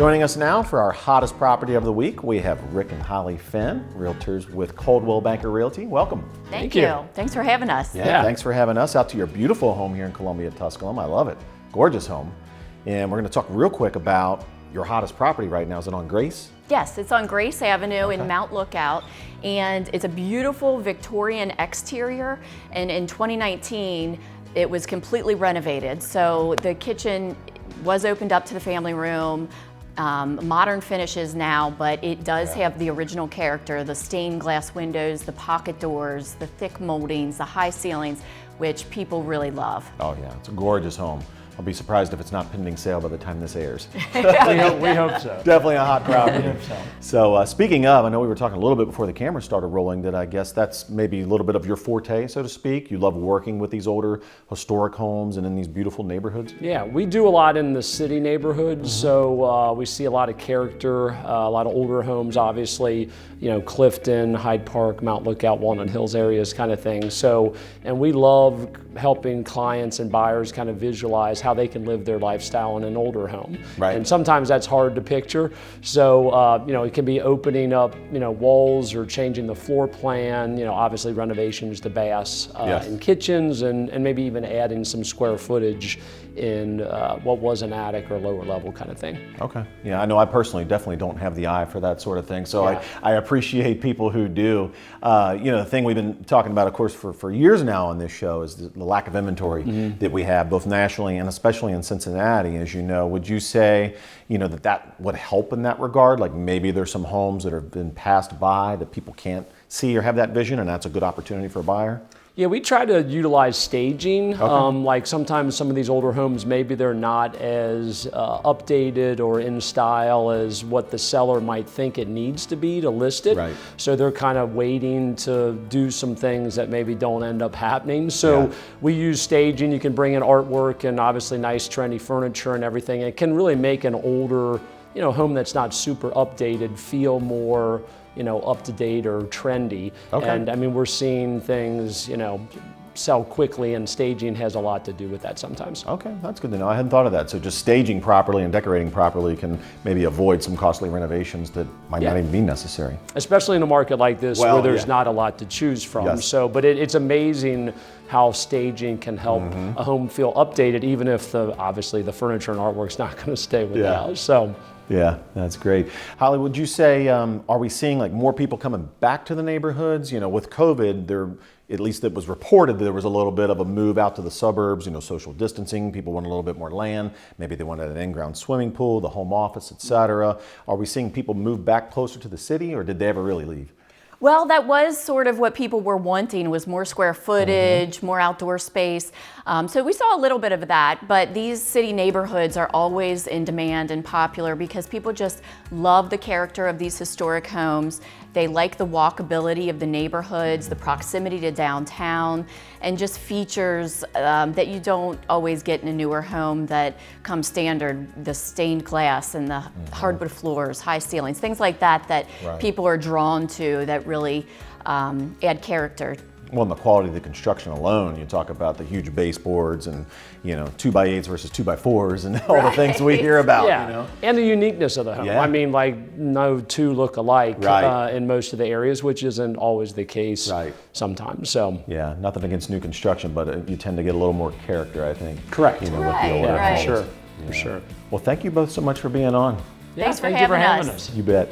Joining us now for our hottest property of the week, we have Rick and Holly Finn, realtors with Coldwell Banker Realty. Welcome. Thank you. Thanks for having us. Yeah, thanks for having us out to your beautiful home here in Columbia, Tusculum. I love it. Gorgeous home. And we're going to talk real quick about your hottest property right now. Is it on Grace? Yes, it's on Grace Avenue in Mount Lookout, and it's a beautiful Victorian exterior. And in 2019, it was completely renovated. So the kitchen was opened up to the family room. Modern finishes now, but it does have the original character, the stained glass windows, the pocket doors, the thick moldings, the high ceilings, which people really love. Oh yeah, it's a gorgeous home. I'll be surprised if it's not pending sale by the time this airs. we hope so. Definitely a hot property. We hope so. So speaking of, I know we were talking a little bit before the camera started rolling that I guess that's maybe a little bit of your forte, so to speak. You love working with these older historic homes and in these beautiful neighborhoods? Yeah, we do a lot in the city neighborhoods, so we see a lot of character, a lot of older homes, obviously, you know, Clifton, Hyde Park, Mount Lookout, Walnut Hills areas kind of thing. So, and we love helping clients and buyers kind of visualize how they can live their lifestyle in an older home. Right. And sometimes that's hard to picture. So, you know, it can be opening up, you know, walls or changing the floor plan, you know, obviously renovations to baths and kitchens, and maybe even adding some square footage in what was an attic or lower level kind of thing. Okay. Yeah, I know I personally definitely don't have the eye for that sort of thing, so I appreciate people who do. You know, the thing we've been talking about, of course, for years now on this show is the lack of inventory that we have, both nationally and especially in Cincinnati, as you know. Would you say, you know, that would help in that regard? Like maybe there's some homes that have been passed by that people can't see or have that vision, and that's a good opportunity for a buyer? Yeah, we try to utilize staging. Like sometimes some of these older homes, maybe they're not as updated or in style as what the seller might think it needs to be to list it. Right. So they're kind of waiting to do some things that maybe don't end up happening. So we use staging. You can bring in artwork and obviously nice trendy furniture and everything. It can really make an older, you know, home that's not super updated feel more, you know, up to date or trendy. And I mean, we're seeing things, you know, sell quickly, and staging has a lot to do with that sometimes. Okay, that's good to know. I hadn't thought of that. So just staging properly and decorating properly can maybe avoid some costly renovations that might not even be necessary. Especially in a market like this where there's not a lot to choose from. So, but it's amazing how staging can help a home feel updated, even if obviously the furniture and artwork's not going to stay with the house. So. Yeah, that's great. Holly, would you say, are we seeing like more people coming back to the neighborhoods? You know, with COVID, at least it was reported that there was a little bit of a move out to the suburbs, you know, social distancing, people want a little bit more land, maybe they wanted an in-ground swimming pool, the home office, et cetera. Are we seeing people move back closer to the city, or did they ever really leave? Well, that was sort of what people were wanting, was more square footage, more outdoor space. So we saw a little bit of that, but these city neighborhoods are always in demand and popular because people just love the character of these historic homes. They like the walkability of the neighborhoods, the proximity to downtown, and just features that you don't always get in a newer home that come standard, the stained glass and the hardwood floors, high ceilings, things like that people are drawn to, that really add character. Well, and the quality of the construction alone, you talk about the huge baseboards and, you know, 2x8s versus 2x4s and all the things we hear about, you know. And the uniqueness of the home. I mean, like, no two look alike in most of the areas, which isn't always the case sometimes. So yeah, nothing against new construction, but you tend to get a little more character, I think. Correct. You know, with the older for homes. sure. For sure. Well, thank you both so much for being on. Thanks for having us. us. You bet.